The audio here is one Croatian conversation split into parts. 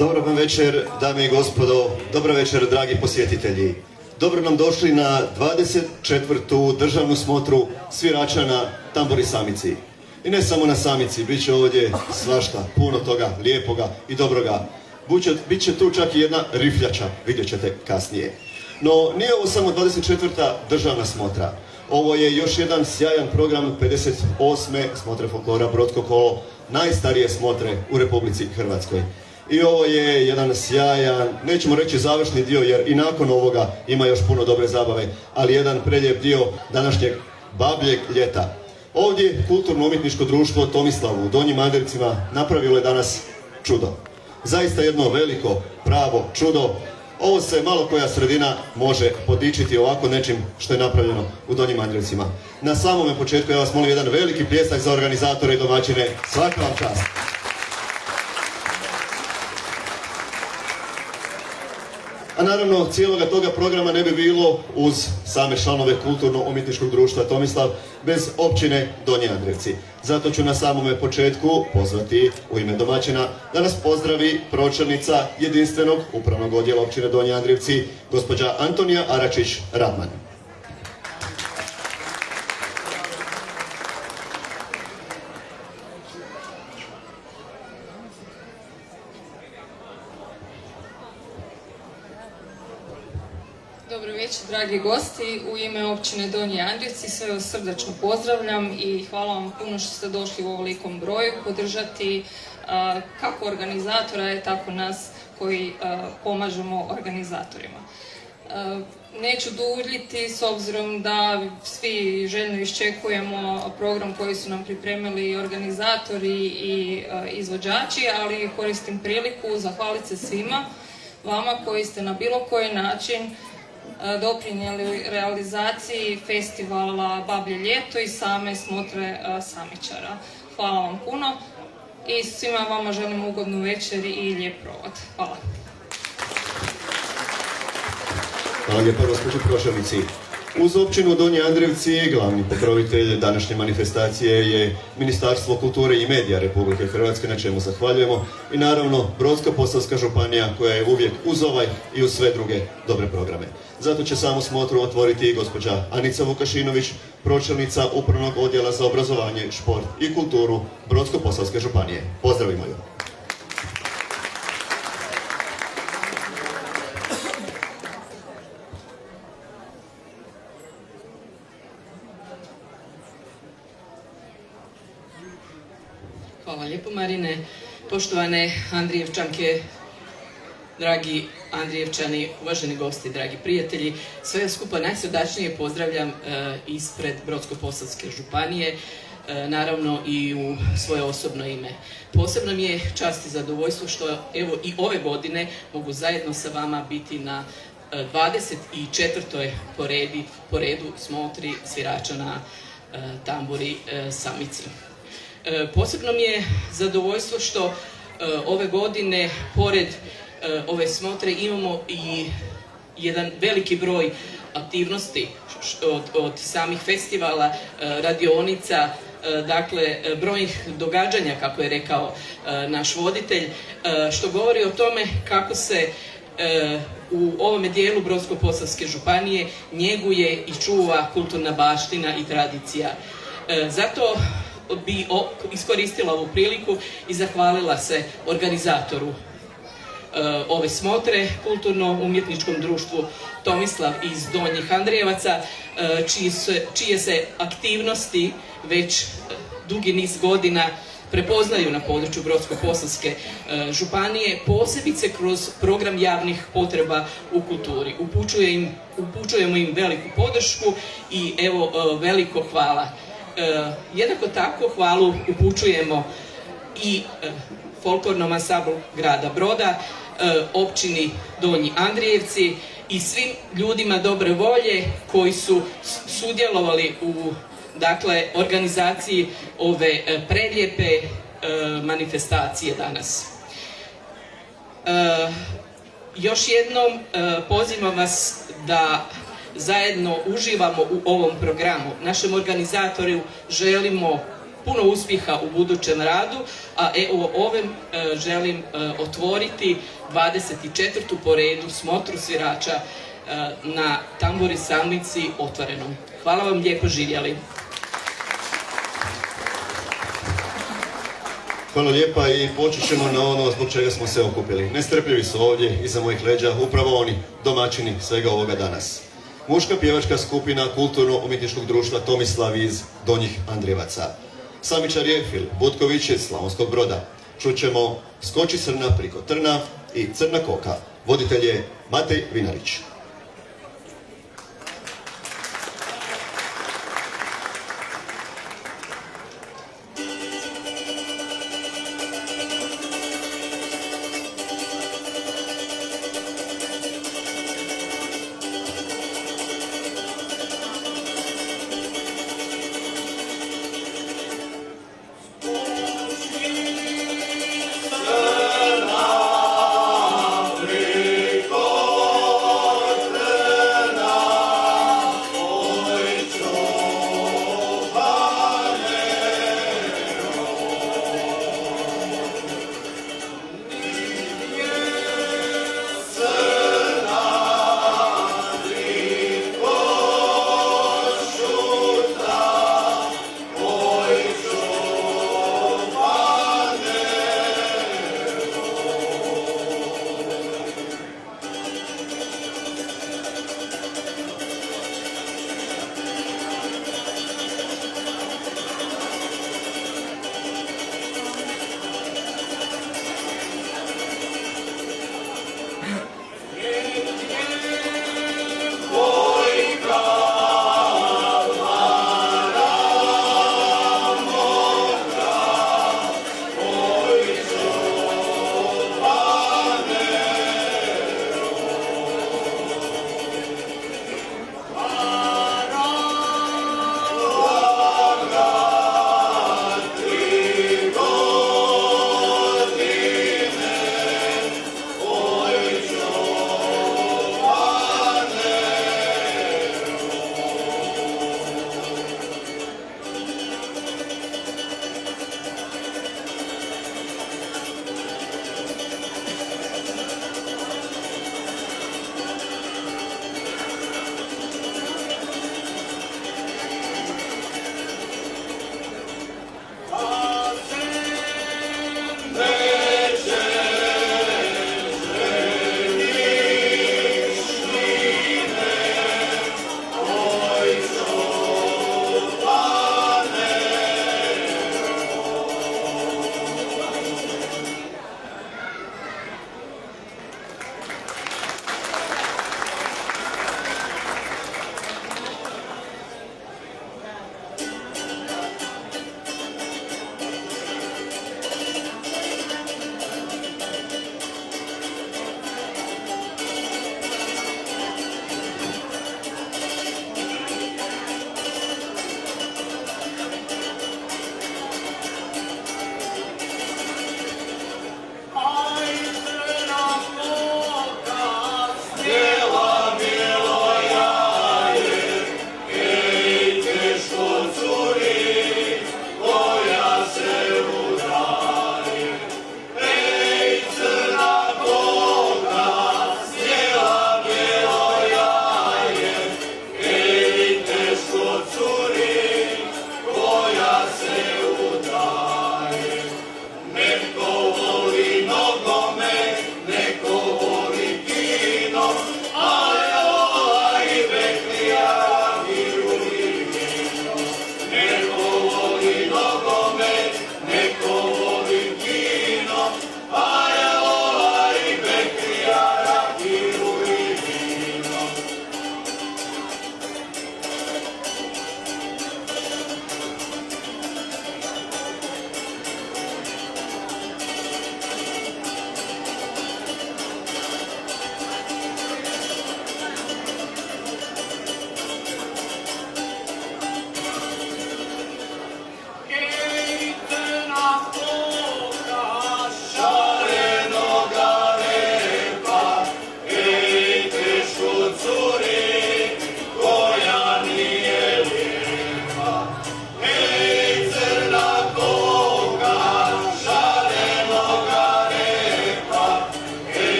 Dobar vam večer, dame i gospodo, dobar večer, dragi posjetitelji. Dobro nam došli na 24. državnu smotru svirača na Tamburi Samici. I ne samo na Samici, bit će ovdje svašta, puno toga, lijepoga i dobroga. Bit će tu čak i jedna rifljača, vidjet ćete kasnije. No, nije ovo samo 24. državna smotra. Ovo je još jedan sjajan program 58. smotre folklora Brodsko kolo, najstarije smotre u Republici Hrvatskoj. I ovo je jedan sjajan, nećemo reći završni dio jer i nakon ovoga ima još puno dobre zabave, ali jedan prelijep dio današnjeg babljeg ljeta. Ovdje kulturno-umjetničko društvo Tomislav u Donjim Andrijevcima napravilo je danas čudo. Zaista jedno veliko, pravo čudo. Ovo se malo koja sredina može podičiti ovako nečim što je napravljeno u Donjim Andrijevcima. Na samome početku ja vas molim jedan veliki pljesak za organizatore i domaćine. Svaka vam čast. A naravno, cijeloga toga programa ne bi bilo uz same članove kulturno-umjetničkog društva Tomislav bez općine Donji Andrijevci. Zato ću na samome početku pozvati u ime domaćina da nas pozdravi pročelnica jedinstvenog upravnog odjela općine Donji Andrijevci, gospođa Antonija Aračić-Radman. Dobro večer, dragi gosti. U ime općine Donji Andrijevci sve vas srdačno pozdravljam i hvala vam puno što ste došli u ovolikom broju podržati kako organizatora, tako nas koji pomažemo organizatorima. Neću duljiti s obzirom da svi željno iščekujemo program koji su nam pripremili organizatori i izvođači, ali koristim priliku zahvaliti se svima vama koji ste na bilo koji način doprinijeli realizaciji festivala Bablje ljeto i same smotre Samičara. Hvala vam puno i svima vama želim ugodnu večer i lijep provod. Hvala. Hvala lijepa, gospođo pročelnici. Uz općinu Donji Andrijevci glavni pokrovitelj današnje manifestacije je Ministarstvo kulture i medija Republike Hrvatske, na čemu zahvaljujemo, i naravno Brodsko-posavska županija koja je uvijek uz ovaj i uz sve druge dobre programe. Zato će samu smotru otvoriti i gospođa Anica Vukašinović, pročelnica Upravnog odjela za obrazovanje, šport i kulturu Brodsko-posavske županije. Pozdravimo ju. Hvala lijepo, Marine. Poštovane Andrijevčanke, dragi Andrijevčani, uvaženi gosti, dragi prijatelji, sve skupa najsrdačnije pozdravljam ispred Brodsko-posavske županije, naravno i u svoje osobno ime. Posebno mi je čast i zadovoljstvo što evo i ove godine mogu zajedno sa vama biti na 24. po redu smotri svirača na Tamburi Samici. Posebno mi je zadovoljstvo što ove godine, pored ove smotre, imamo i jedan veliki broj aktivnosti od samih festivala, radionica, dakle brojnih događanja, kako je rekao naš voditelj, što govori o tome kako se u ovome dijelu Brodsko-posavske županije njeguje i čuva kulturna baština i tradicija. Zato bi iskoristila ovu priliku i zahvalila se organizatoru ove smotre, kulturno-umjetničkom društvu Tomislav iz Donjih Andrijevaca, čije se aktivnosti već dugi niz godina prepoznaju na području Brodsko-posavske županije, posebice kroz program javnih potreba u kulturi. Upućujemo im veliku podršku i evo veliko hvala. Jednako tako hvalu upućujemo i folklornom ansamblu grada Broda, općini Donji Andrijevci i svim ljudima dobre volje koji su sudjelovali u organizaciji ove prelijepe manifestacije danas. Još jednom pozivam vas da zajedno uživamo u ovom programu. Našem organizatoru želimo puno uspjeha u budućem radu, a evo ovim želim otvoriti 24. po redu smotru svirača na Tamburi Samnici otvorenom. Hvala vam lijepo, živjeli! Hvala lijepa i počet ćemo na ono zbog čega smo se okupili. Nestrpljivi su ovdje iza mojih leđa upravo oni, domaćini svega ovoga danas. Muška pjevačka skupina Kulturno-umjetničkog društva Tomislav iz Donjih Andrijevaca. Samičar Jefil, Butković iz Slavonskog Broda. Čućemo Skoči srna priko trna i Crna koka. Voditelj je Matej Vinarić. Crna priko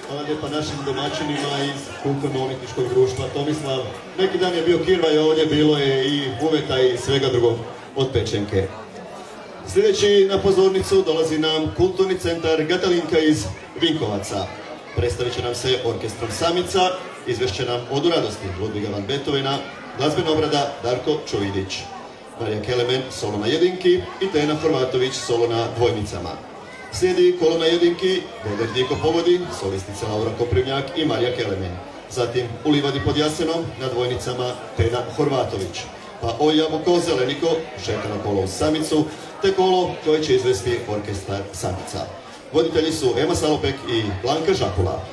Hvala lijepa našim domaćinima iz Kulturno-umjetničkog društva Tomislav. Neki dan je bio kirvaj, ovdje bilo je i uveta i svega drugog od pečenke. Sljedeći na pozornicu dolazi nam Kulturni centar Gatalinka iz Vinkovaca. Predstavit će nam se orkestrom Samica, izvešće nam Odu radosti Ludviga van Beethovena, glazbena obrada Darko Čovidić, Marija Kelemen solo na jedinki i Tena Horvatović solo na dvojnicama. Slijedi kolo na jedinki, Veder Djeko povodi, solistica Laura Koprivnjak i Marija Kelemen. Zatim u livadi pod Jasenom na dvojnicama Tena Horvatović. Pa Oljamo ko Zeleniko čeka na kolo uz Samicu, te kolo koje će izvesti orkestar Samica. Voditelji su Ema Salopek i Blanka Žakula.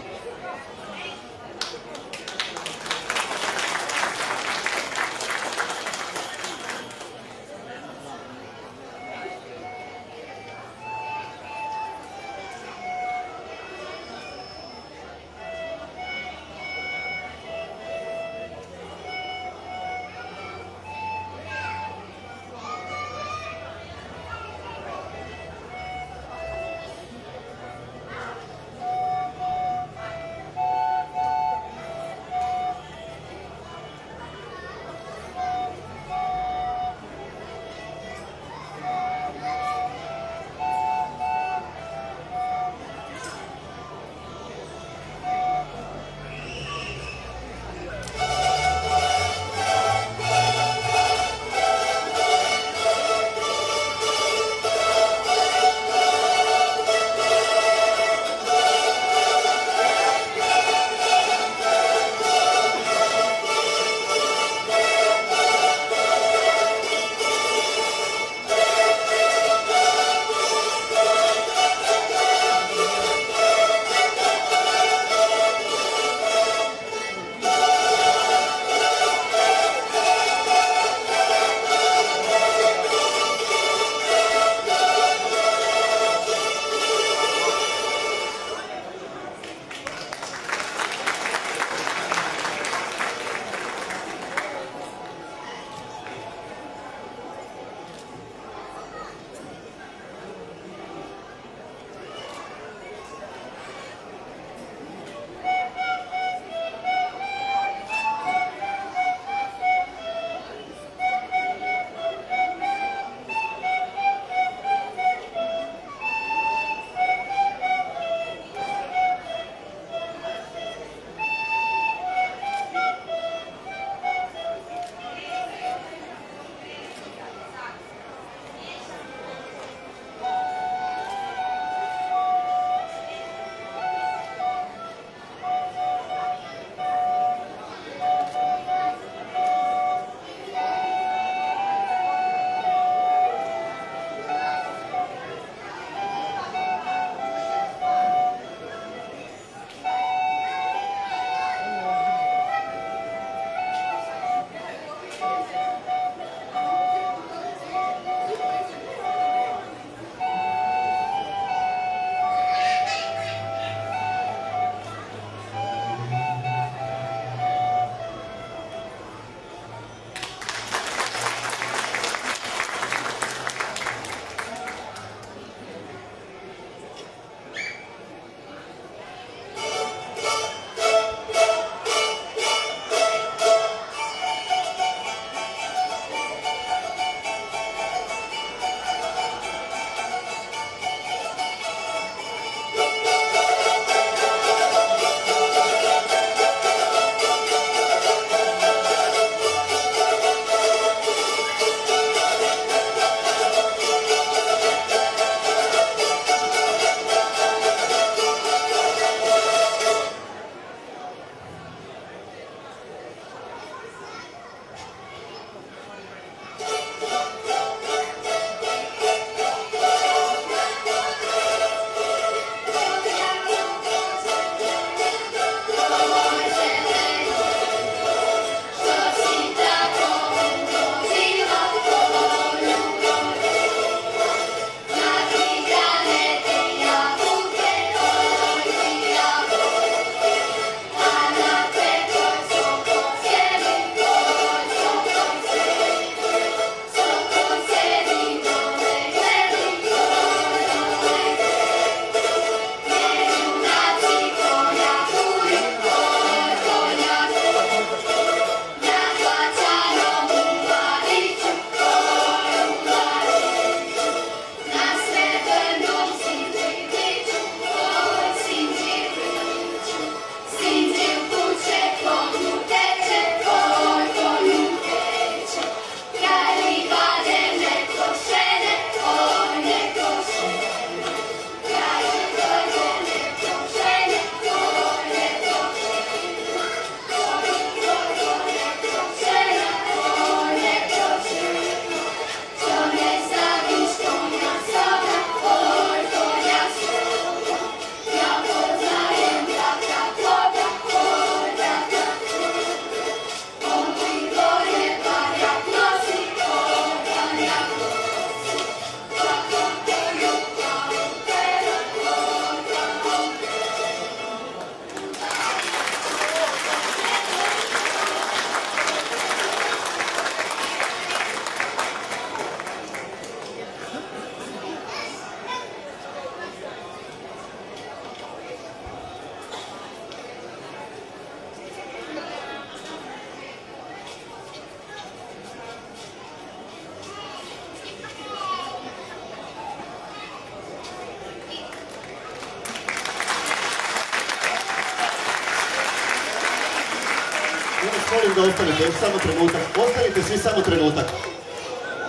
Ja vas molim da ostanete, još samo trenutak. Ostanite svi samo trenutak.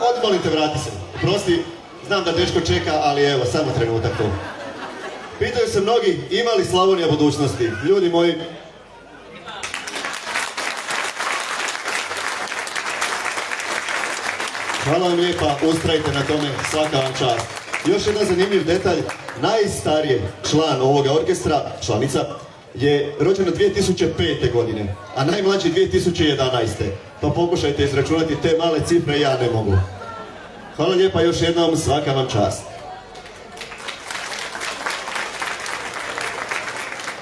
Odmolite, vrati se. Prosti, znam da dečko čeka, ali evo, samo trenutak tu. Pitaju se mnogi, ima li Slavonija budućnosti? Ljudi moji, hvala vam lijepa, ustrajte na tome, svaka vam čast. Još jedan zanimljiv detalj, najstariji član ovoga orkestra, članica, je rođena 2005. godine, a najmlađi 2011. Pa pokušajte izračunati te male cifre, ja ne mogu. Hvala lijepa još jednom, svaka vam čast.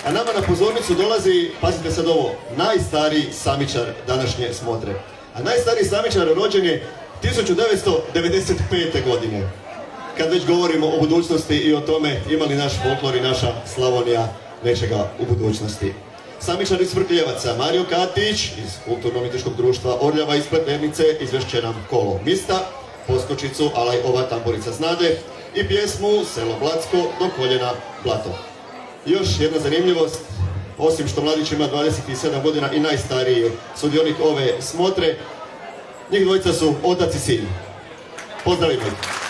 A nama na pozornicu dolazi, pazite sad ovo, najstariji samičar današnje smotre. A najstariji samičar rođen je 1995. godine. Kad već govorimo o budućnosti i o tome ima li naš folklor i naša Slavonija nečega u budućnosti. Samičar iz Vrkljevaca, Mario Katić iz Kulturno-umjetničkog društva Orljava iz Pleternice izvešće nam kolo mista, poskočicu Alaj ova tamburica znade i pjesmu Selo Blacko do koljena blato. Još jedna zanimljivost, osim što mladić ima 27 godina i najstariji je sudionik ove smotre, njih dvojica su otac i sin. Pozdravimo ih.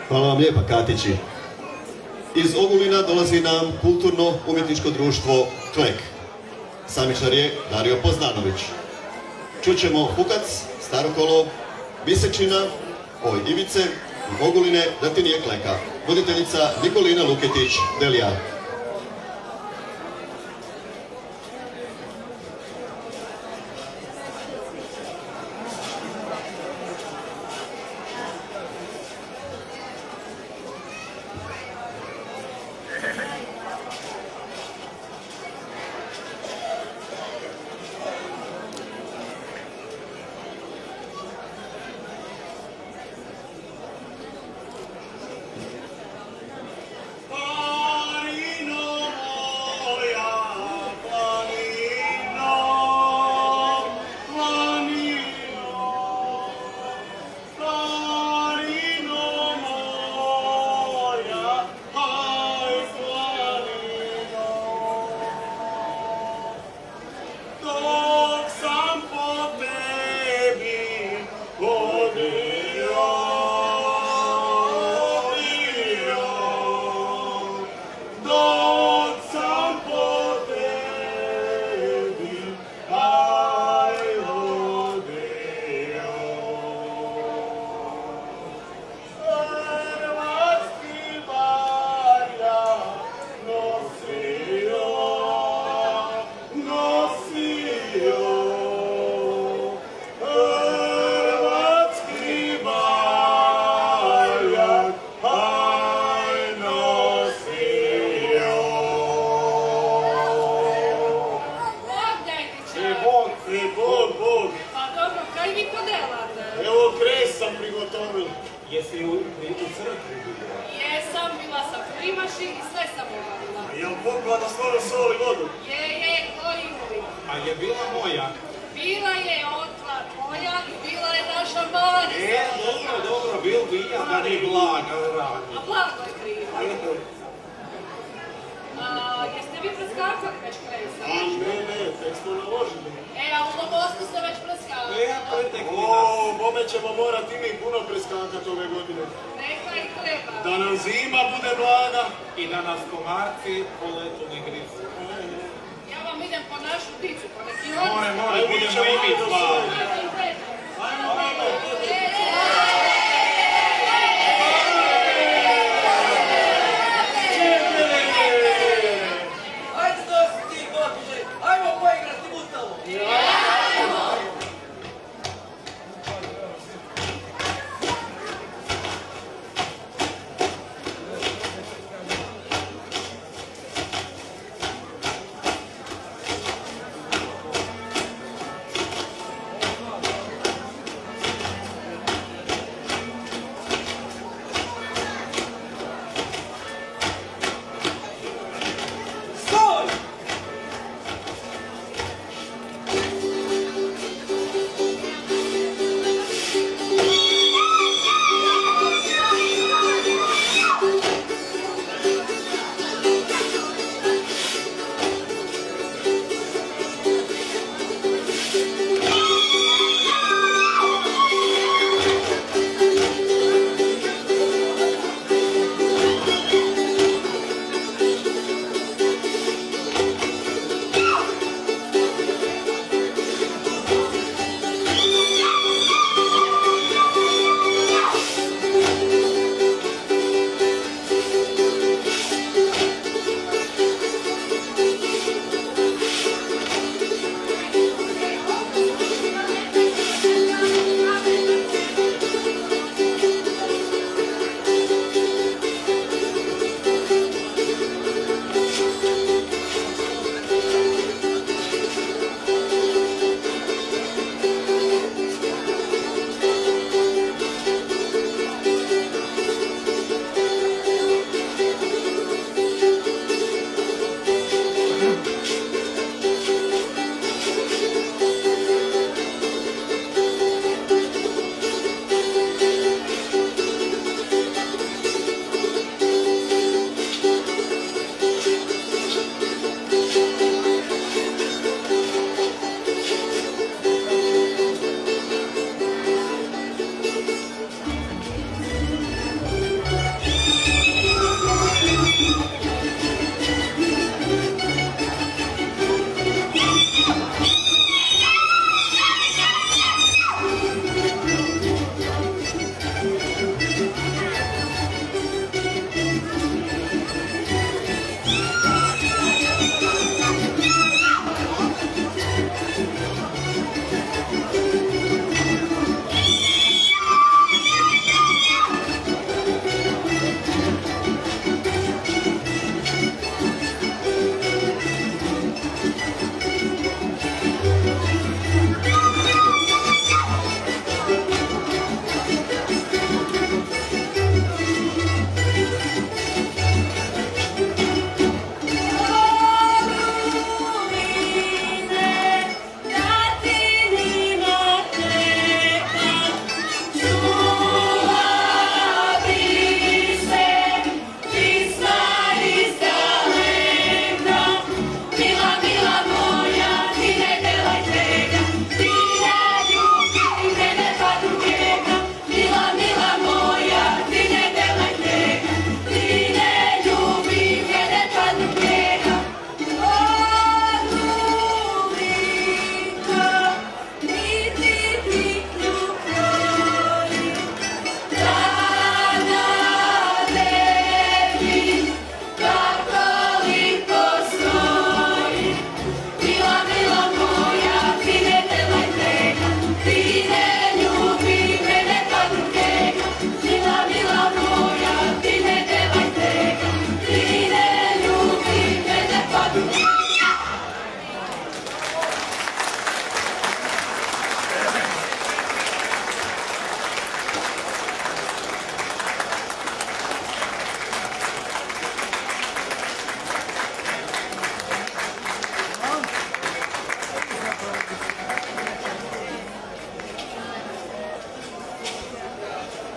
Hvala vam lijepa, Katići. Iz Ogulina dolazi nam kulturno-umjetničko društvo Klek. Samičar je Dario Poznanović. Čućemo Hukac, Starokolo, Bisečina, Oj Ivice i Oguline da ti nije Kleka. Voditeljica Nikolina Luketić, Delija. Jesi u crkvi bila? Jesam, bila sam primaši i sve sam obavila. Jel Bogla na slovo soli vodu? Je, koji uvijek. A je bila moja? Bila je otva tvoja i bila je naša Marija. Dobro, bil bi ja da ni blaga radi. A blago je kriva. Jeste vi preskakali već kresa? Ne, tek smo naložili. A u Mostu se već preskakali. Bome ćemo morati mi puno preskakati ove godine. Neka i treba. Da nam zima bude blaga i da nas komarci po letu ne grizu. Ja vam idem po našu dicu, po neki More, budemo i mi blaga.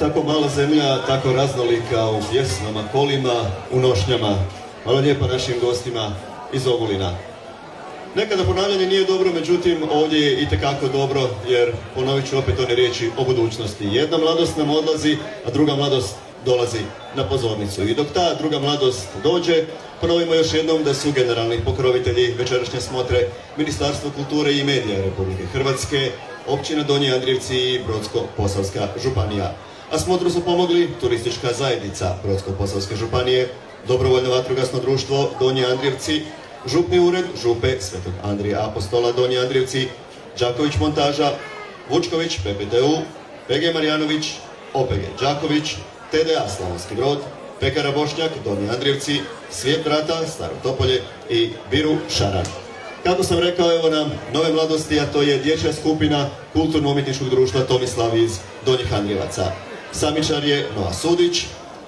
tako mala zemlja, tako raznolika u pjesmama, kolima, u nošnjama. Hvala lijepa našim gostima iz Ogulina. Nekada ponavljanje nije dobro, međutim ovdje je itekako dobro, jer ponovit ću opet one riječi o budućnosti. Jedna mladost nam odlazi, a druga mladost dolazi na pozornicu. I dok ta druga mladost dođe, ponovimo još jednom da su generalni pokrovitelji večerašnje smotre Ministarstvo kulture i medija Republike Hrvatske, općina Donji Andrijevci i Brodsko-posavska županija. A smotru su pomogli turistička zajednica Brodsko-posavske županije, dobrovoljno vatrogasno društvo Donji Andrijevci, župni ured Župe Svetog Andrija Apostola Donji Andrijevci, Đaković montaža, Vučković PPTU, PG Marjanović, OPG Đaković, TDA Slavonski Brod, Pekara Bošnjak Donji Andrijevci, Svijet brata Staro Topolje i Biru Šaran. Kako sam rekao, evo nam nove mladosti, a to je dječja skupina Kulturno-umjetničkog društva Tomislav iz Donjih Andrijevaca. Samičar je Noa Sudić,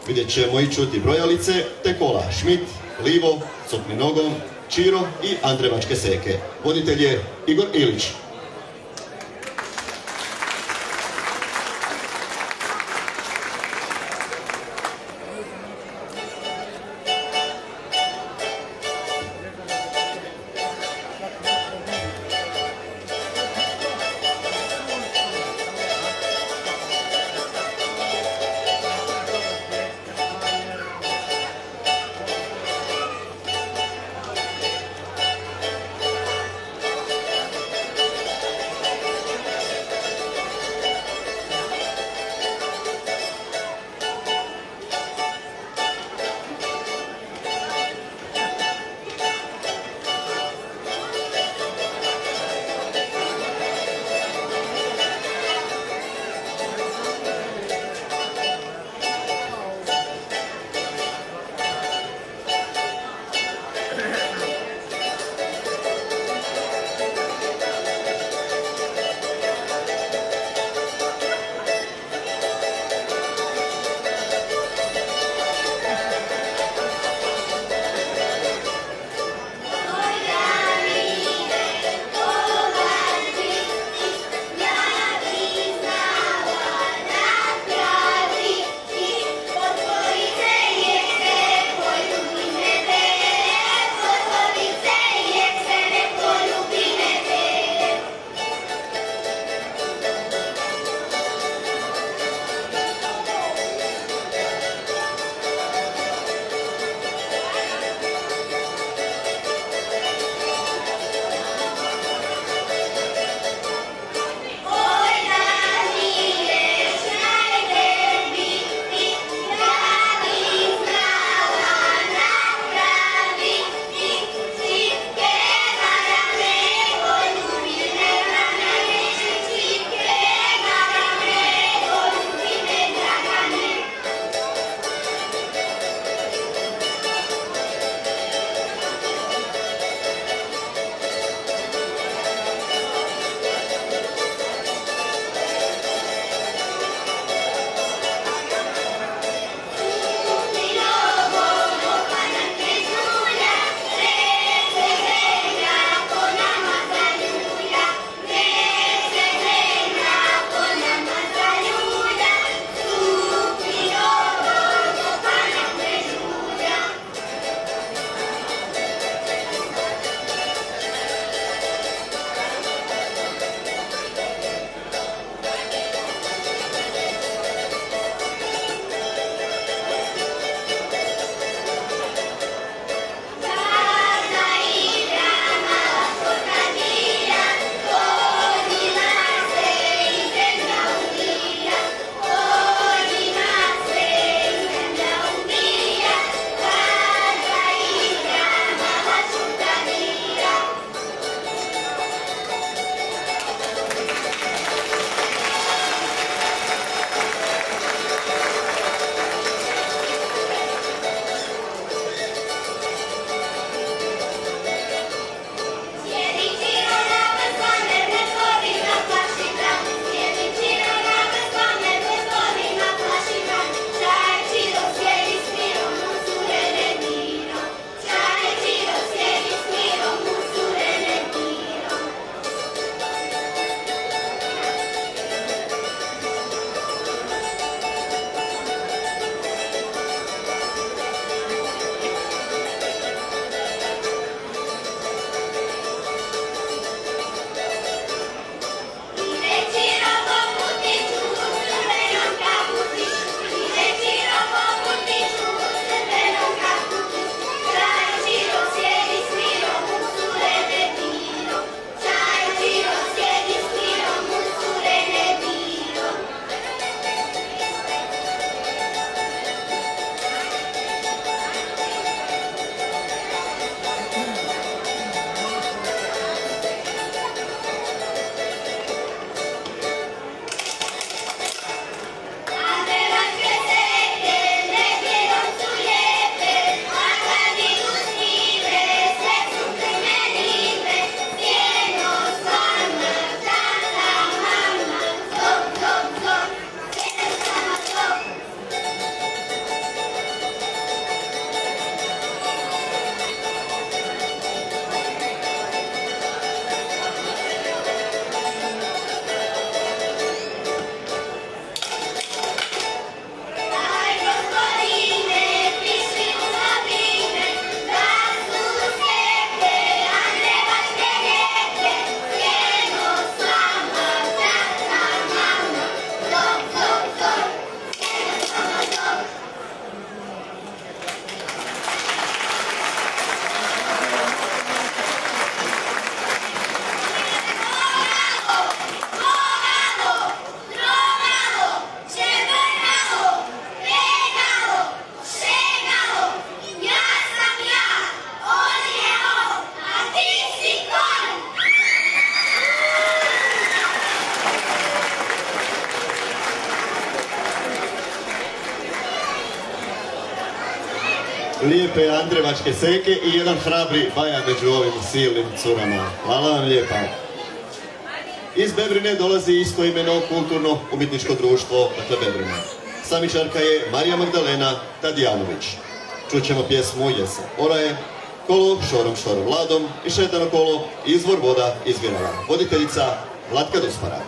vidjet ćemo i čuti brojalice, te kola Šmit, Livo, Copni nogom, Čiro i Andrevačke seke. Voditelj je Igor Ilić. lijepe andrevačke seke i jedan hrabri baja među ovim silnim curama. Hvala vam lijepa. Iz Bebrine dolazi istoimeno kulturno-umjetničko društvo, dakle Bebrina. Samičarka je Marija Magdalena Tadijanović. Čućemo pjesmu Jesen oraje, kolo šorom štorom ladom i šetano kolo izvor voda izvirala. Voditeljica Vlatka Duspara.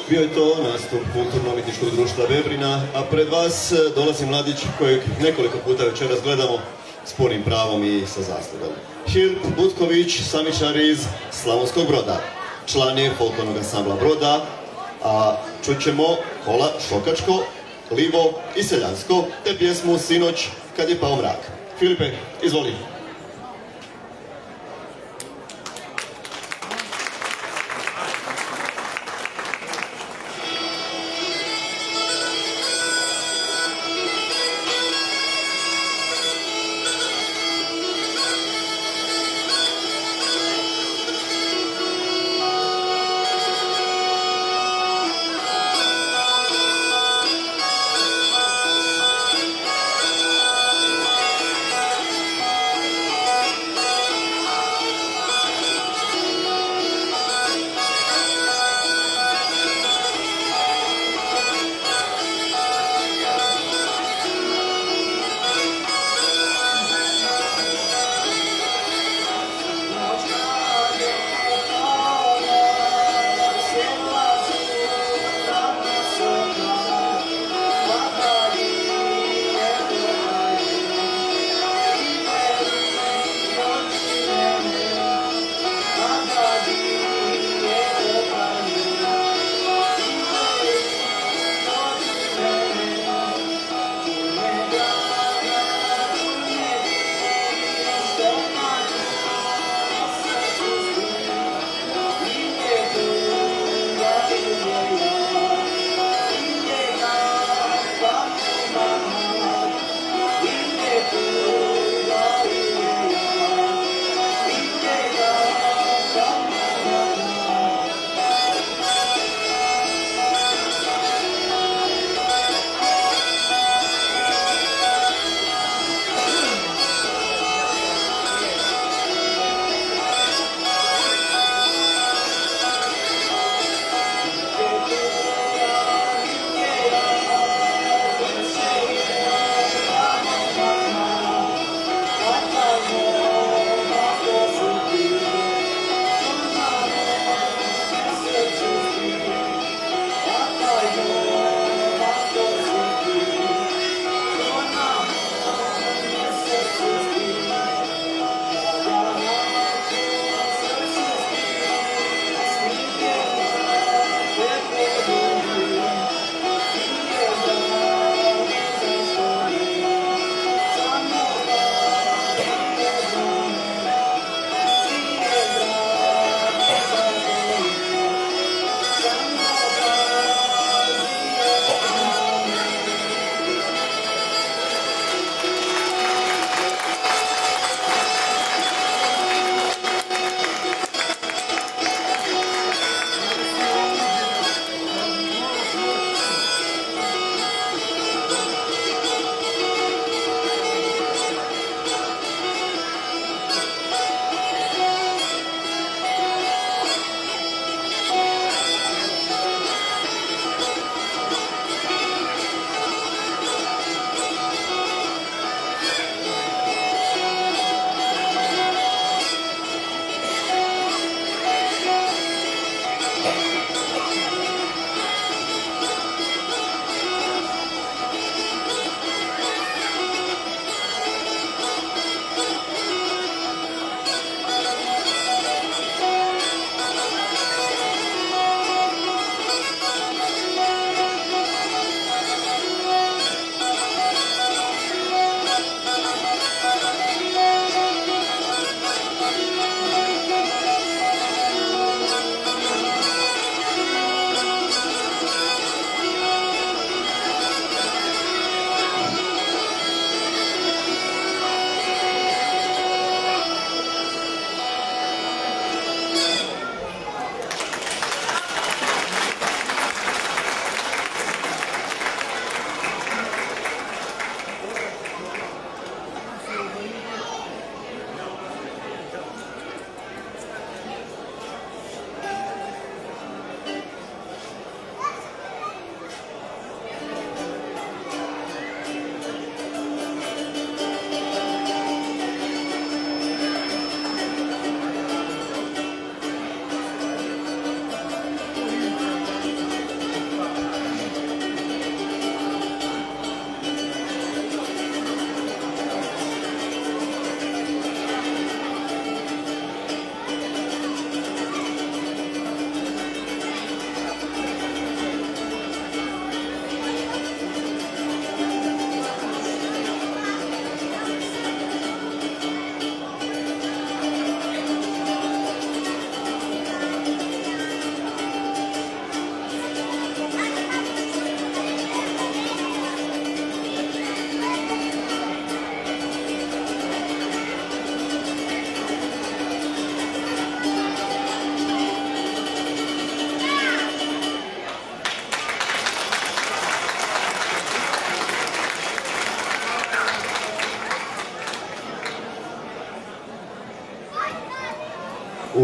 Bio je to nastup kulturno-umjetničkog društva Vebrina, a pred vas dolazi mladić kojeg nekoliko puta večeras gledamo s punim pravom i sa zaslugom. Hirp Butković, samičar iz Slavonskog Broda. Član je folklornog ansambla Broda, a čućemo kola Šokačko, Livo i Seljansko, te pjesmu Sinoć kad je pao mrak. Filipe, izvoli.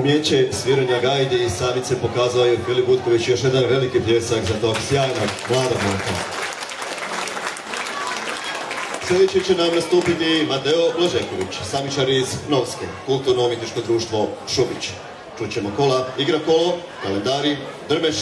Umijeće sviranja gajdi i samice pokazao je Filip Butković, još jedan veliki pljesak za tog sjajnog mladog momka. Sljedeći će nam nastupiti Mateo Blažeković, samičar iz Novske, kulturno-umjetničko društvo Šubić. Čućemo kola, igra kolo, kalendari, drmeš,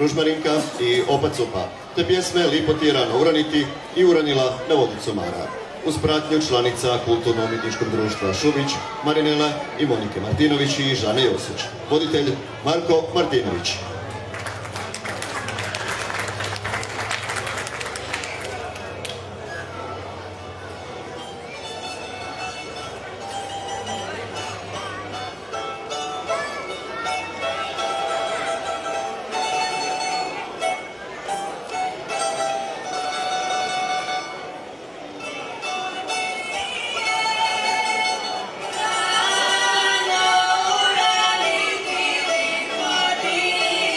ružmarinka i opat cupa, te pjesme Lipo ti je rano uraniti i uranila na vodicu Mara. Uz pratnju članica kulturno-umjetničkog društva Šubić, Marinela i Monike Martinović i Žane Josić. Voditelj Marko Martinović. Rano uraniti lipo ti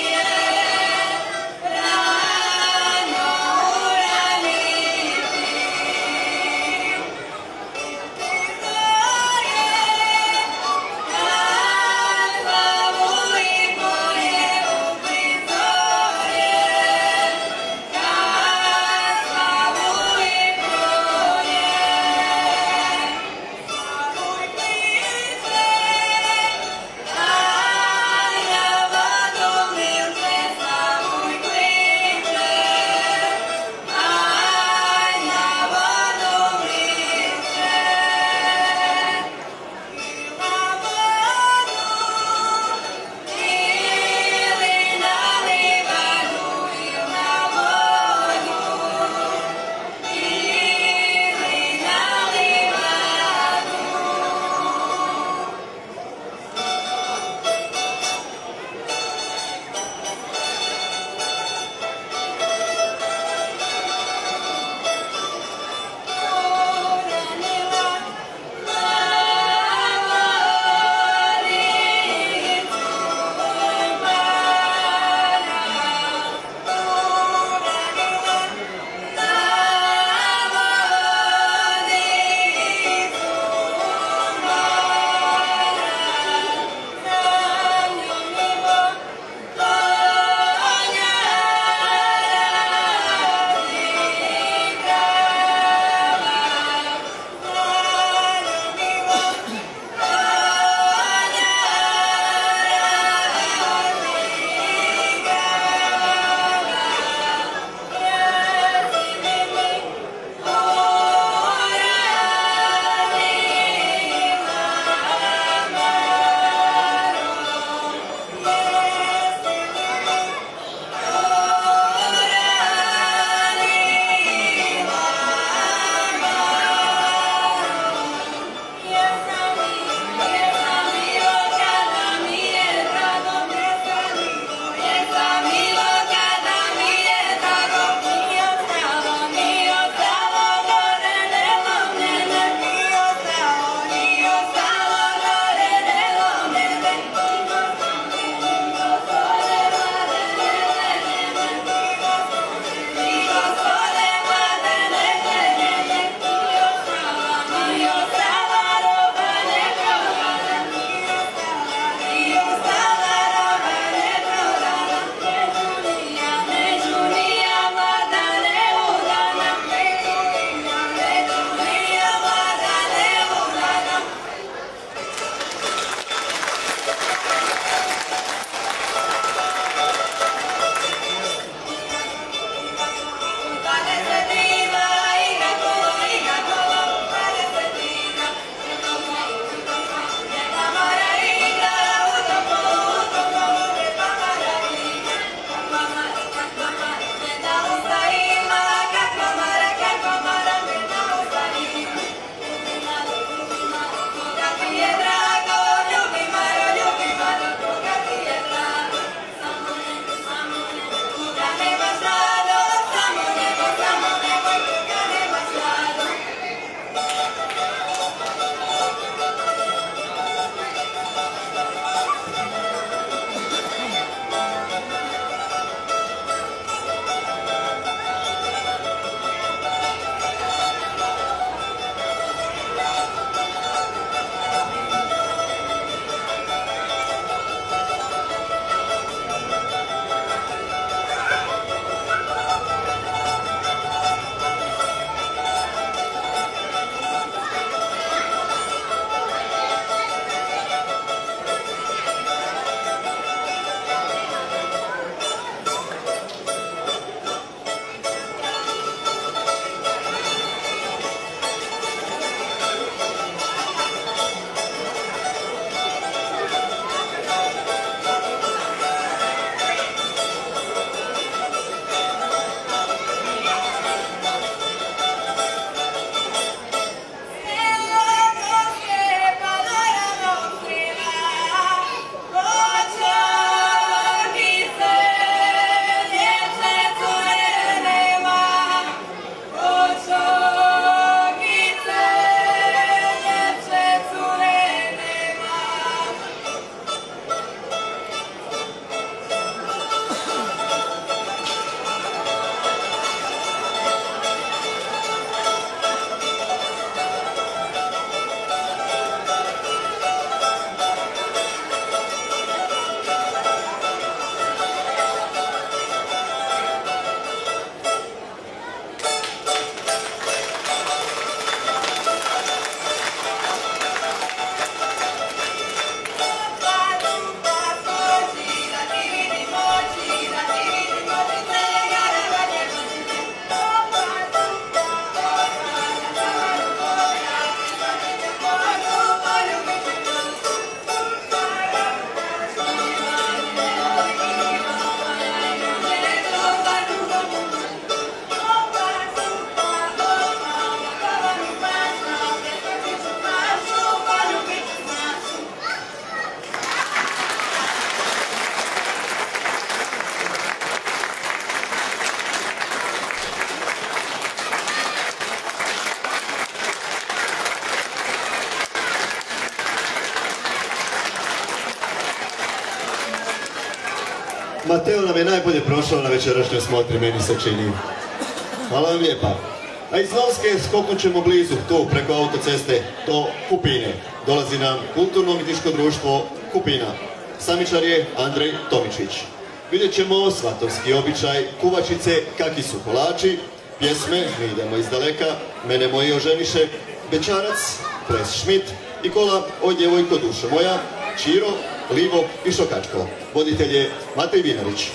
Mateo nam je najbolje prošao na večerašnjoj smotri, meni se čini. Hvala vam lijepa. A iz Novske skoknut ćemo blizu, tu preko autoceste, do Kupine. Dolazi nam kulturno-umjetničko društvo Kupina. Samičar je Andrej Tomičić. Vidjet ćemo svatovski običaj, kuvačice, kaki su kolači, pjesme, mi idemo iz daleka, mene moji oženiše, Bećarac, ples Šmit i kola O djevojko dušo moja, Čiro, Livo i Šokačko. Voditelj je Matej Vinarić.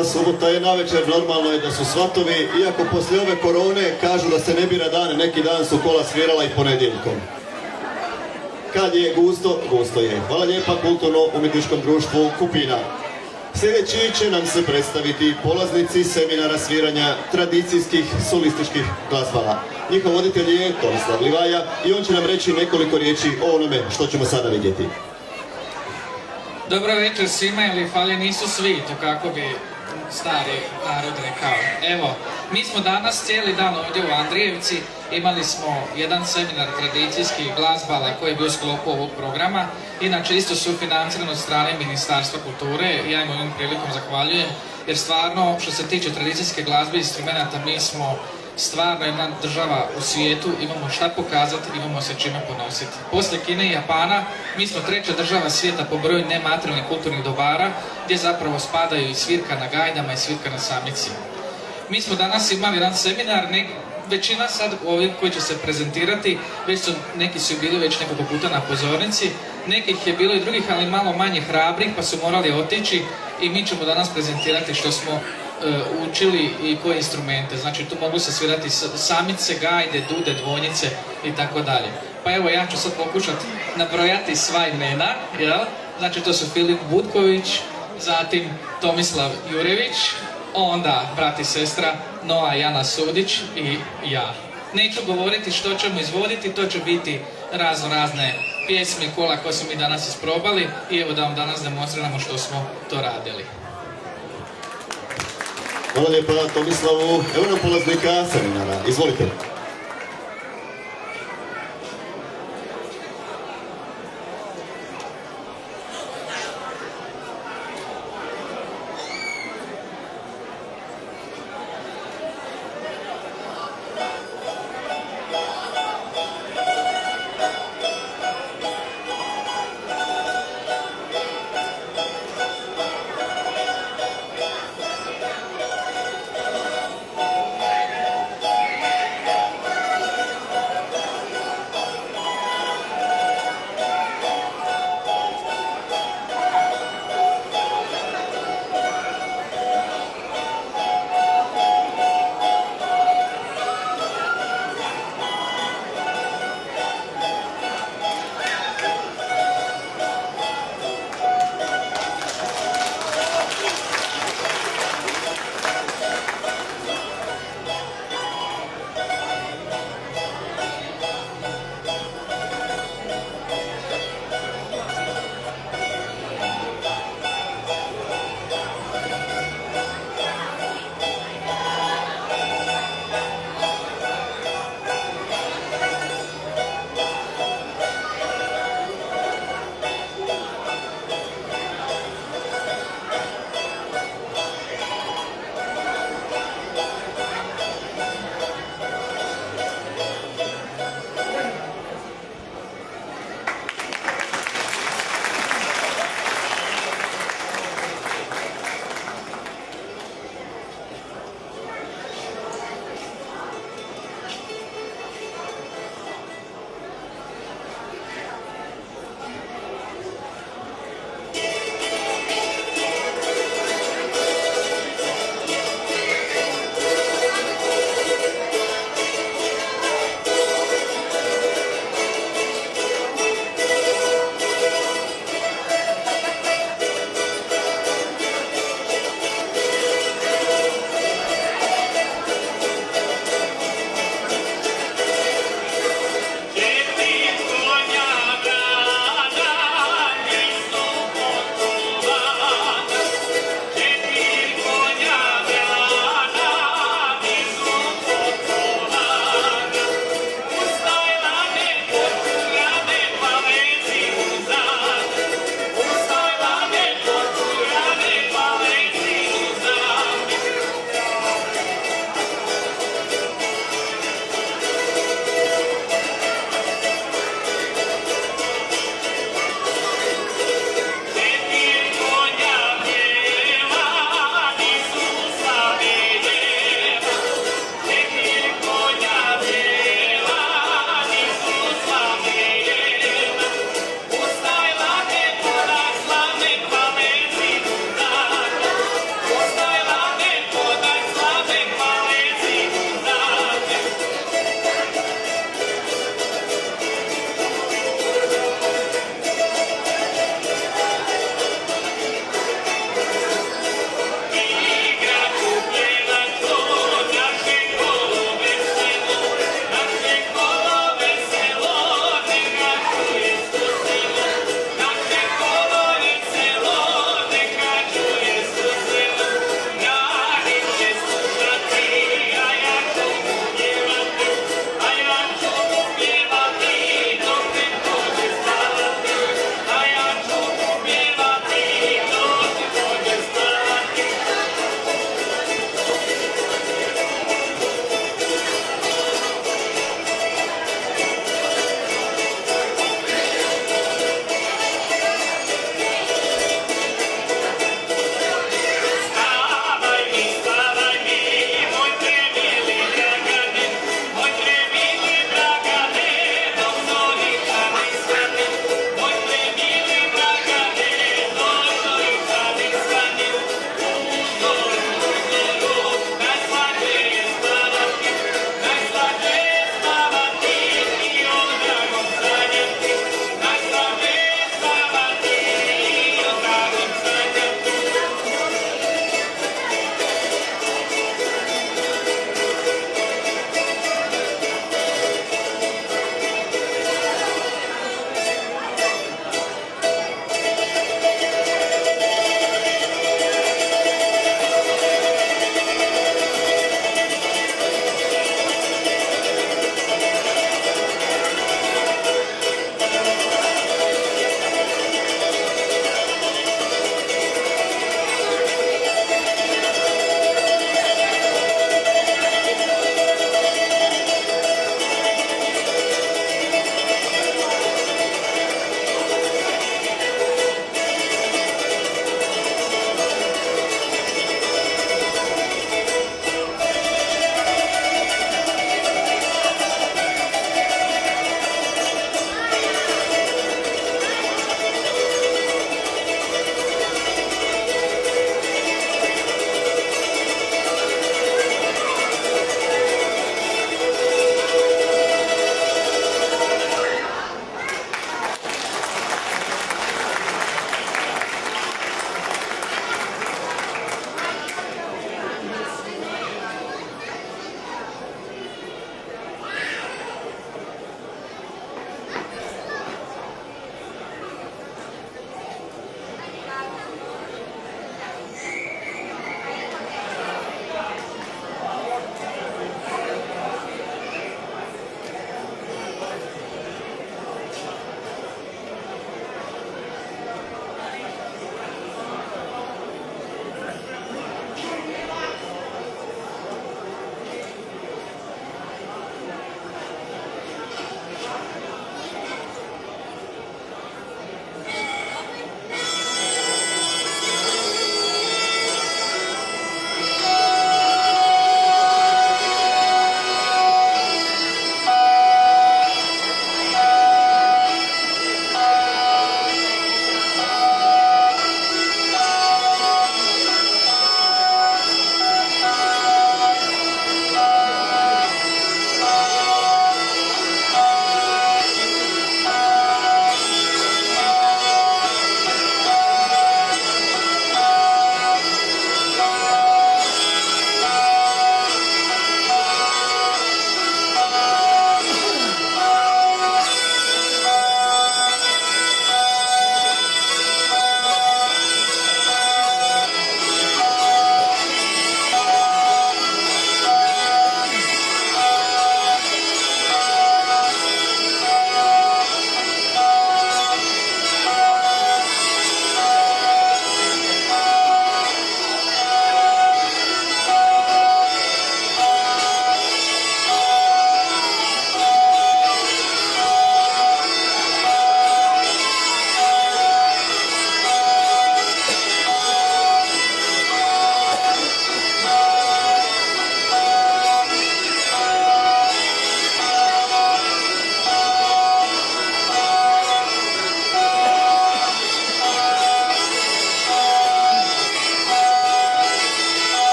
a subota je navečer, normalno je da su svatovi, iako poslije ove korone kažu da se ne bira dan, neki dan su kola svirala i ponedjeljkom. Kad je gusto, gusto je. Hvala lijepa Kulturno-umjetničkom društvu Kupina. Sljedeći će nam se predstaviti polaznici seminara sviranja tradicijskih solističkih glazbala. Njihov voditelj je Tomislav Livaja i on će nam reći nekoliko riječi o onome što ćemo sada vidjeti. Dobro večer svima, ili fali nisu svi, to kako bi stari narod rekao. Evo, mi smo danas cijeli dan ovdje u Andrijevci, imali smo jedan seminar tradicijskih glazbala koji je bio u sklopu ovog programa, inače isto sufinanciran od strane Ministarstva kulture, ja im ovim prilikom zahvaljujem, jer stvarno što se tiče tradicijske glazbe i instrumenta mi smo stvarno jedna država u svijetu, imamo šta pokazati, imamo se čime ponositi. Poslije Kine i Japana, mi smo treća država svijeta po broju nematerijalnih kulturnih dobara, gdje zapravo spadaju i svirka na gajdama i svirka na samici. Mi smo danas imali jedan seminar, većina sad ovdje koji će se prezentirati, neki su bili već nekoliko puta na pozornici, nekih je bilo i drugih, ali malo manje hrabrih, pa su morali otići i mi ćemo danas prezentirati što smo učili i koje instrumente. Znači tu mogu se svirati samice, gajde, dude, dvojnice i tako dalje. Pa evo ja ću sad pokušati nabrojati sva imena, jel? Znači to su Filip Butković, zatim Tomislav Jurević, onda brat i sestra Noa Jana Sudić i ja. Neću govoriti što ćemo izvoditi, to će biti razne pjesme i kola koje smo mi danas isprobali i evo da vam danas demonstriramo što smo to radili. Hvala lijepa Tomislavu. Evo nam polaznika seminara. Izvolite.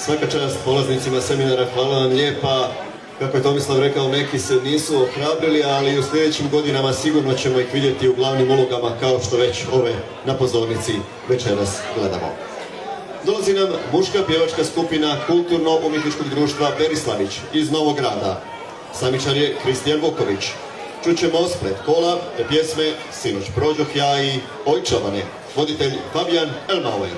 Svaka čast polaznicima seminara, hvala vam lijepa. Kako je Tomislav rekao, neki se nisu ohrabrili, ali u sljedećim godinama sigurno ćemo ih vidjeti u glavnim ulogama kao što već ove na pozornici večeras gledamo. Dolazi nam muška pjevačka skupina Kulturno-umjetničkog društva Berislavić iz Novog Grada. Samičar je Kristijan Vuković. Čućemo spred kola te pjesme Sinoć prođoh ja i Ojčavane. Voditelj Fabijan Elmauer.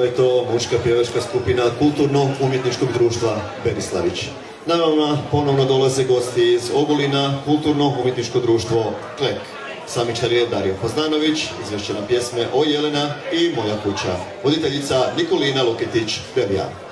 Bila je to muška pjevačka skupina Kulturno-umjetničkog društva Berislavić. Na nama ponovno dolaze gosti iz Ogulina, Kulturno-umjetničko društvo Klek. Samičar je Dario Poznanović, izvješćena pjesme O Jelena i Moja kuća. Voditeljica Nikolina Luketić-Beljan.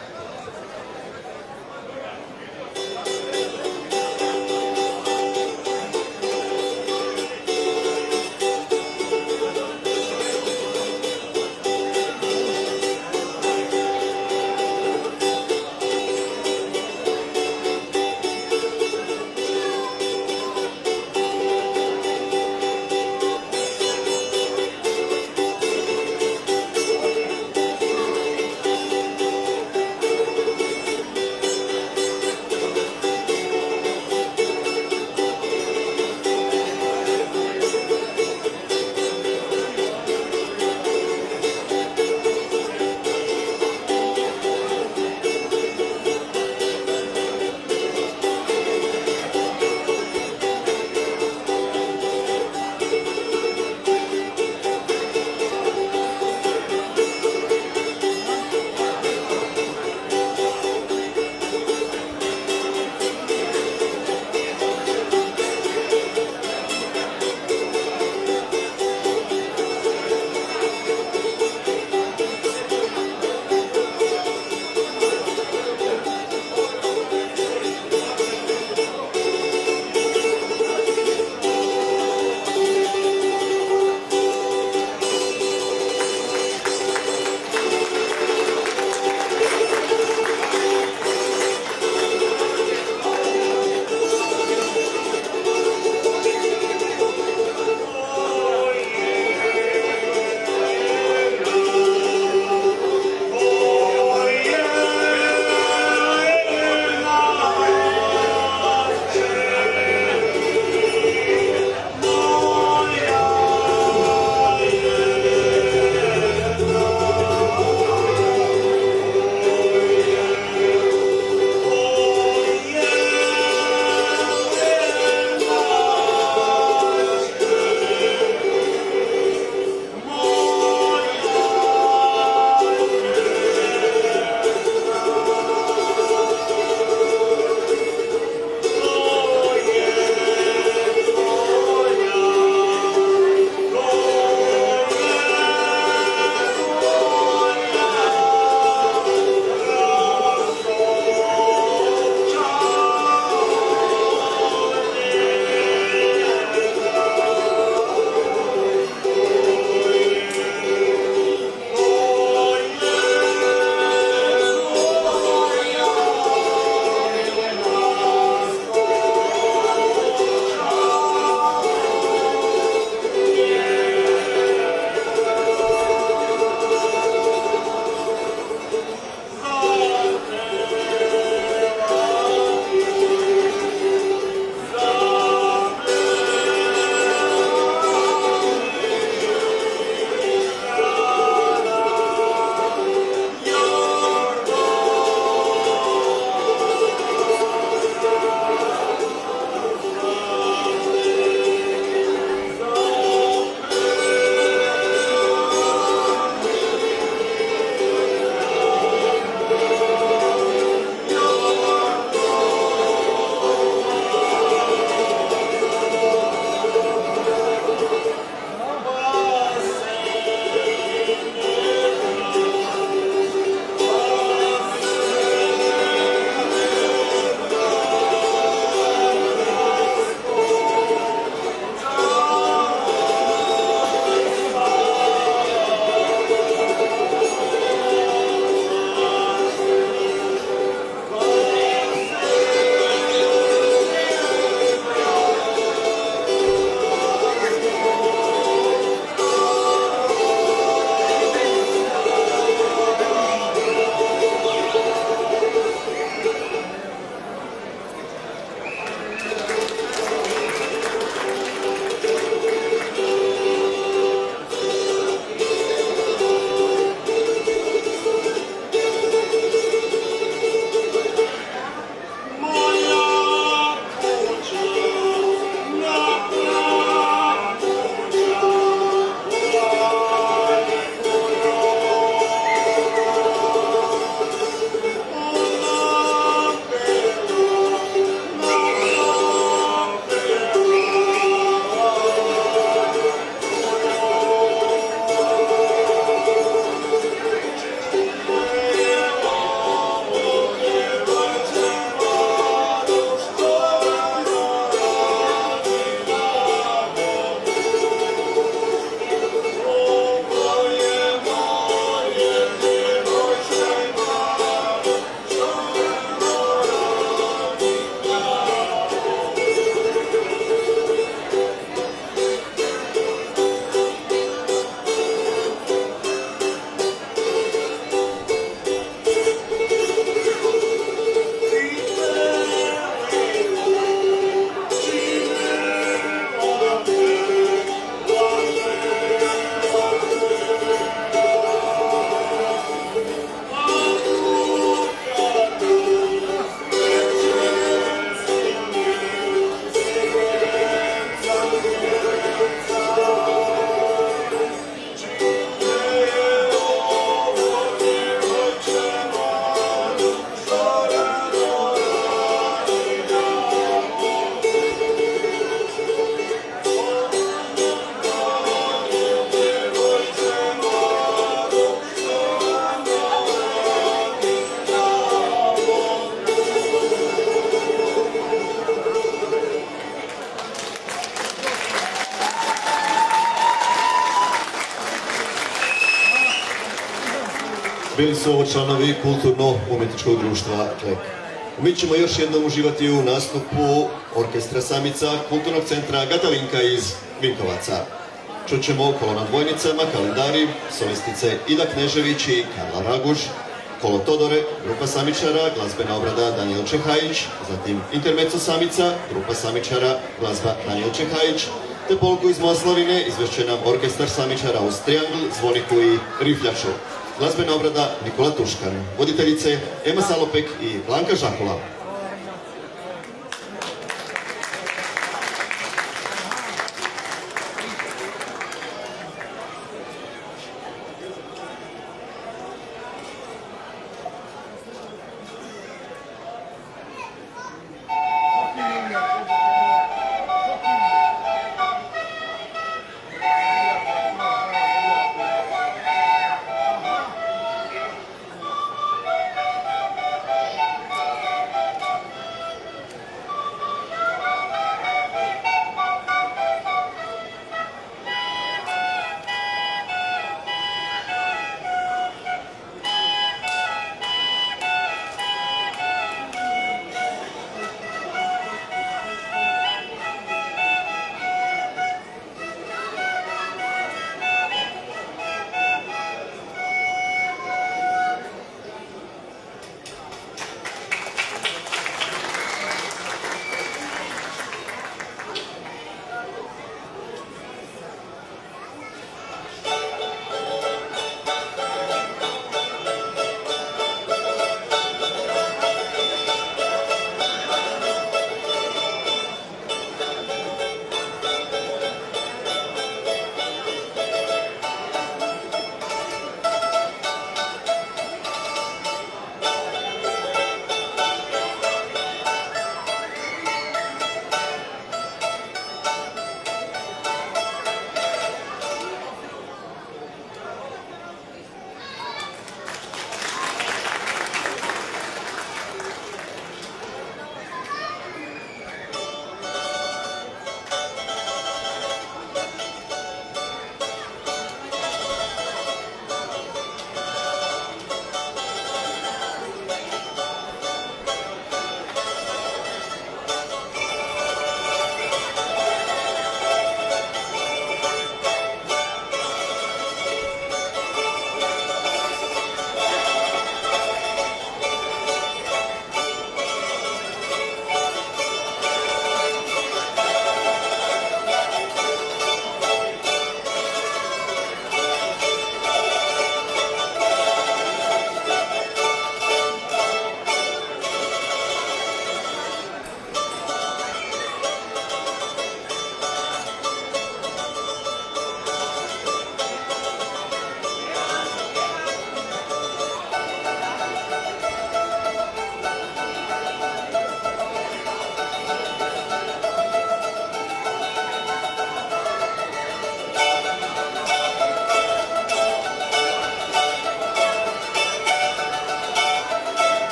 Bili su ovo članovi kulturno-umjetničkog društva Klek. Mi ćemo još jednom uživati u nastupu orkestra samica Kulturnog centra Gatalinka iz Vinkovaca. Čućemo kolo na dvojnicama, kalendari, solistice Ida Knežević i Karla Raguž, kolo Todore, grupa samičara, glazbena obrada Danijel Čehajić, zatim intermezzo samica, grupa samičara, glazba Danijel Čehajić, te polku iz Moslavine izvešće nam orkestar samičara uz triangl, zvoniku i rifljaču. Glazbena obrada Nikola Tuškan, voditeljice Ema Salopek i Blanka Žakula.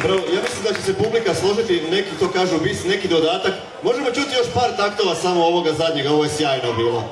Bravo, ja mislim da će se publika složiti, neki to kažu bis, neki dodatak. Možemo čuti još par taktova samo ovoga zadnjega, ovo je sjajno bilo.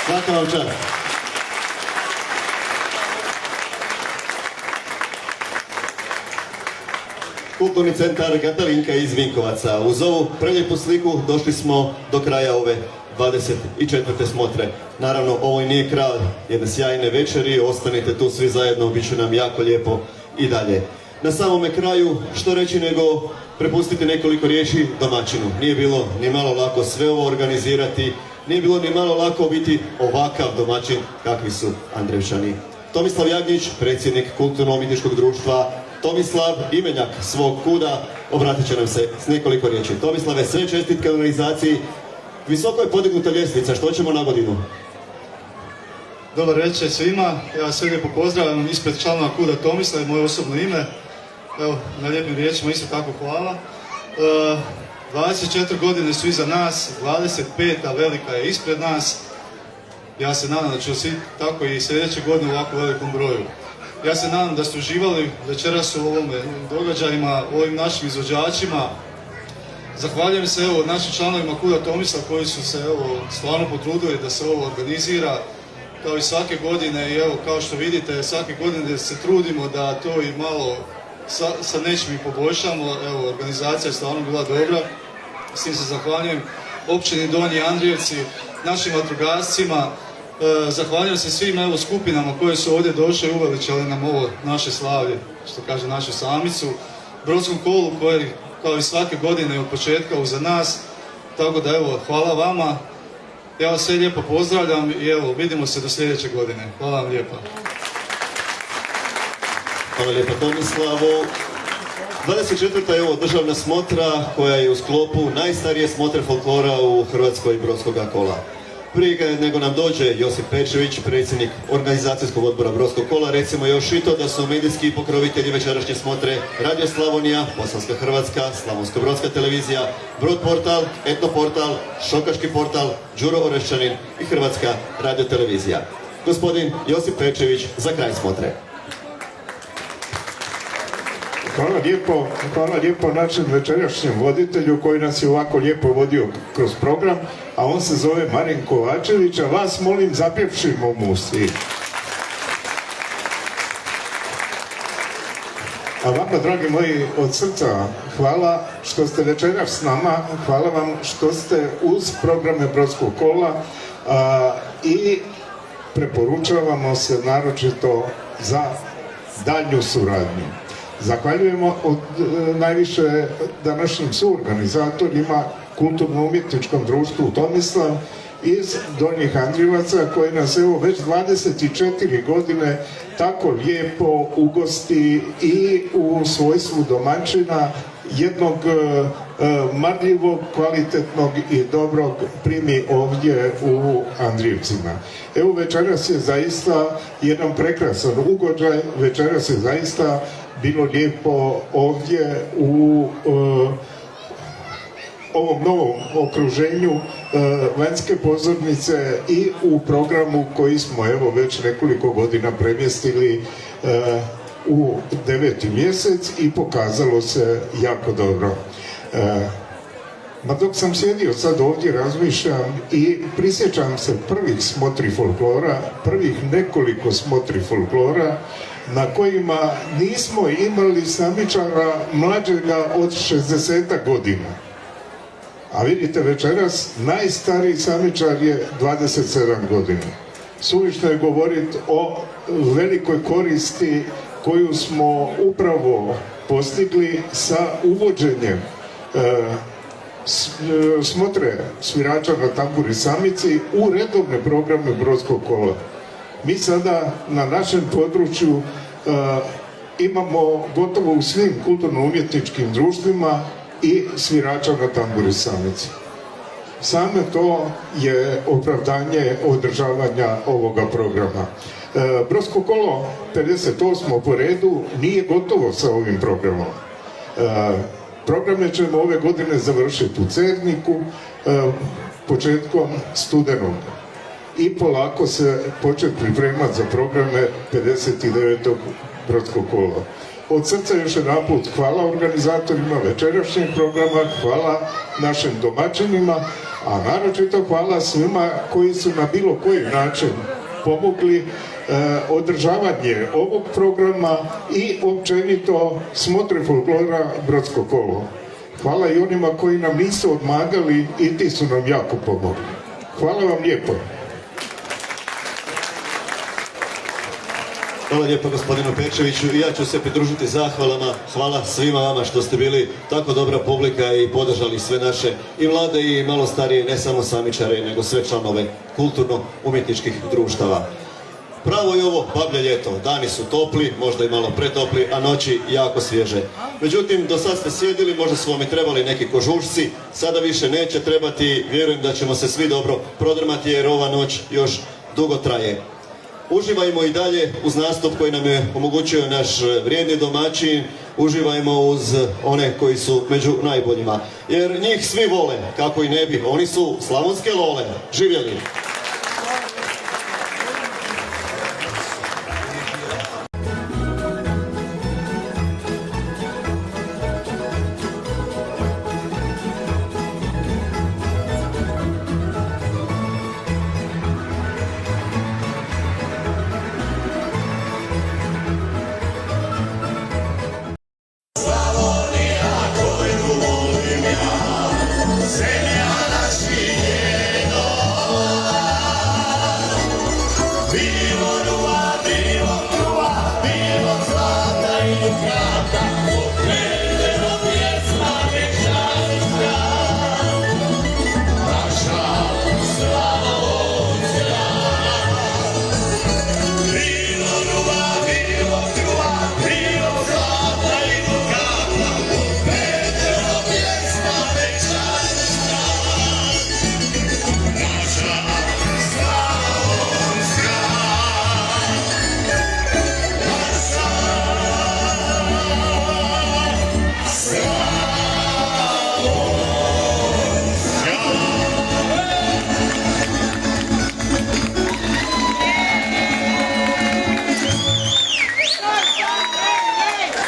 Svaka vam čast. Kulturni centar Gatalinka iz Vinkovaca. Uz ovu prelijepu sliku došli smo do kraja ove 24. smotre. Naravno, ovo i nije kraj jedne sjajne večeri, ostanite tu svi zajedno, bit će nam jako lijepo i dalje. Na samome kraju, što reći nego prepustiti nekoliko riječi domaćinu. Nije bilo ni malo lako sve ovo organizirati, nije bilo ni malo lako biti ovakav domaćin kakvi su Andrevčani. Tomislav Jagnjić, predsjednik Kulturno-umjetničkog društva Tomislav, imenjak svog kuda, obratit će nam se s nekoliko riječi. Tomislave, sve čestitke organizaciji. Visoko je podignuta ljestvica, što ćemo na godinu? Dobar večer svima, ja sve lijepo pozdravljam ispred članova kuda Tomislav, moje osobno ime. Evo, na lijepim riječima isto tako hvala. 24 godine su iza nas, 25. velika je ispred nas. Ja se nadam da ću svi tako i sljedeće godine u ovako velikom broju. Ja se nadam da ste uživali večeras u ovome događajima, ovim našim izvođačima. Zahvaljujem se evo našim članovima kuda Tomislav koji su se evo stvarno potrudili da se ovo organizira. Kao i svake godine i evo kao što vidite svake godine se trudimo da to i malo sa nečim i poboljšamo. Evo organizacija je stvarno bila dobra. S tim se zahvaljujem općini Donji Andrijevci, našim vatrogascima. Zahvaljujem se svim evo skupinama koje su ovdje došle i uveličale nam ovo naše slavlje, što kaže našu samicu. Brodskom kolu koje kao i svake godine od početka uza nas. Tako da evo hvala vama. Ja vas sve lijepo pozdravljam i evo vidimo se do sljedeće godine. Hvala vam lijepa. Hvala lijepa Tomislavu. 24. je ovo državna smotra koja je u sklopu najstarije smotre folklora u Hrvatskoj Brodskoga kola. Prije nego nam dođe Josip Pečević, predsjednik organizacijskog odbora Brodskog kola, recimo još i to da su medijski pokrovitelji večerašnje smotre Radio Slavonija, Bosanska Hrvatska, Slavonsko-brodska televizija, Brod portal, Etno portal, Šokaški portal, Đuro Oreščanin i Hrvatska radiotelevizija. Gospodin Josip Pečević za kraj smotre. Hvala lijepo našem večerašnjem voditelju koji nas je ovako lijepo vodio kroz program, a on se zove Marin Kovačević, a vas molim zapjevšimo mu svi. A vama, dragi moji, od srca hvala što ste večeras s nama, hvala vam što ste uz programe Brodskog kola i preporučavamo se naročito za daljnju suradnju. Zahvaljujemo najviše današnjim suorganizatorima Kulturno-umjetničkom društvu Tomislav iz Donjih Andrijevaca koji nas evo već 24 godine tako lijepo ugosti i u svojstvu domaćina jednog marljivog, kvalitetnog i dobrog primi ovdje u Andrijevcima. Evo večeras je zaista jedan prekrasan ugođaj, večeras je zaista bilo lijepo ovdje u ovom novom okruženju vanjske pozornice i u programu koji smo evo već nekoliko godina premjestili u 9. mjesec i pokazalo se jako dobro. Ma dok sam sjedio sad ovdje razmišljam i prisjećam se prvih smotri folklora, prvih nekoliko smotri folklora na kojima nismo imali samičara mlađega od 60 godina. A vidite večeras, najstariji samičar je 27 godina. Suvišno je govoriti o velikoj koristi koju smo upravo postigli sa uvođenjem smotre svirača na tamburi samici u redovne programe Brodskog kola. Mi sada na našem području imamo gotovo u svim kulturno-umjetničkim društvima i svirača na tamburi samici. Same to je opravdanje održavanja ovoga programa. Brodsko kolo 58. po redu nije gotovo sa ovim programom. Programe ćemo ove godine završiti u Cerniku početkom studenog i polako se početi pripremati za programe 59. Brodskog kola. Od srca još jedanput hvala organizatorima večerašnjeg programa, hvala našim domaćinima, a naročito hvala svima koji su na bilo koji način pomogli održavanje ovog programa i općenito smotre folklora Brodsko kolo. Hvala i onima koji nam nisu odmagali i ti su nam jako pomogli. Hvala vam lijepo. Hvala lijepo gospodinu Pečeviću i ja ću se pridružiti zahvalama. Hvala svima vama što ste bili tako dobra publika i podržali sve naše i mlade i malo starije, ne samo samičare, nego sve članove kulturno-umjetničkih društava. Pravo je ovo bablje ljeto, dani su topli, možda i malo pretopli, a noći jako svježe. Međutim, do sad ste sjedili, možda su vam i trebali neki kožušci, sada više neće trebati, vjerujem da ćemo se svi dobro prodrmati jer ova noć još dugo traje. Uživajmo i dalje uz nastup koji nam je omogućio naš vrijedni domaćin, uživajmo uz one koji su među najboljima. Jer njih svi vole, kako i ne bi, oni su slavonske lole. Živjeli!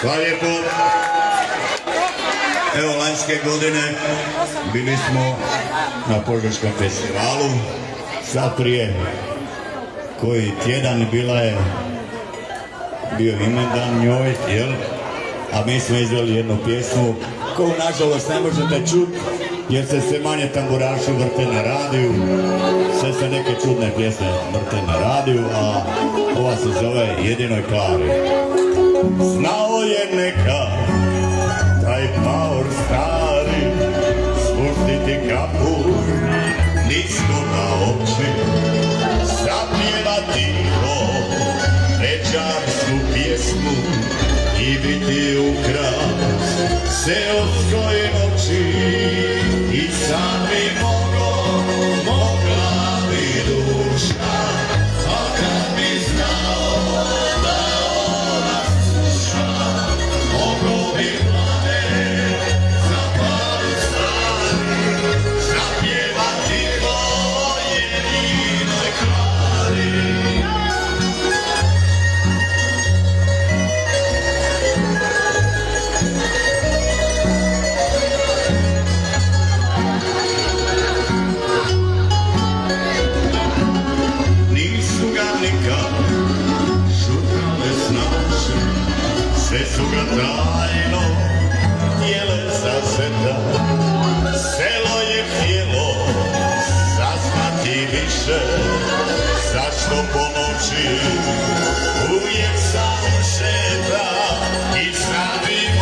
Hvala lijepo. Evo, lanjske godine bili smo na Požeškom festivalu. Sad prije koji tjedan bio imendan njoj, jel? A mi smo izveli jednu pjesmu koju nažalost ne možete čuti jer se sve manje tamburaši vrte na radiju. Sve se neke čudne pjesme vrte na radiju, a ova se zove Jedinoj Klari. Znao je neka taj paor stari spustiti kapu nisko na oči, zapjeva tiho večarsku pjesmu i biti ukras seoskoj noći. I sam bi mogla bi duša, a kad bi znao da ona sluša, moglo bi plane za par stari zapjevati o Jedinoj Klari. Sve su ga tajno htjele zaseta, selo je htjelo saznati više, zašto po noći uvijek sam šeta i sad bi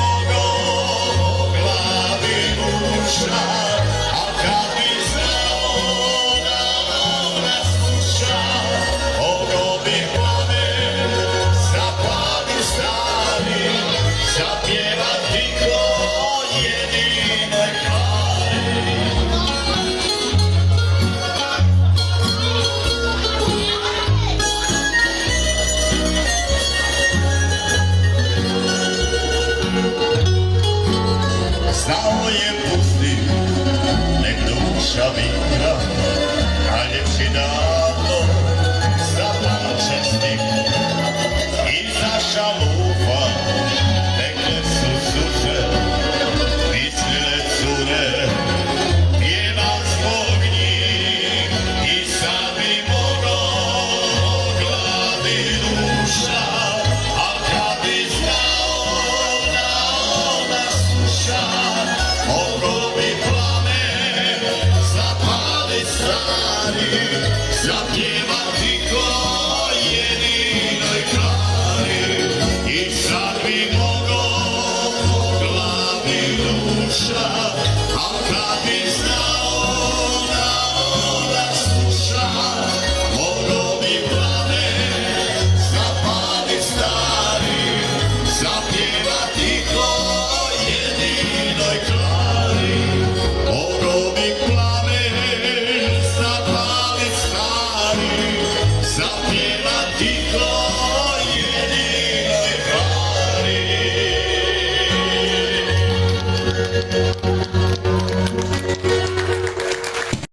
kraj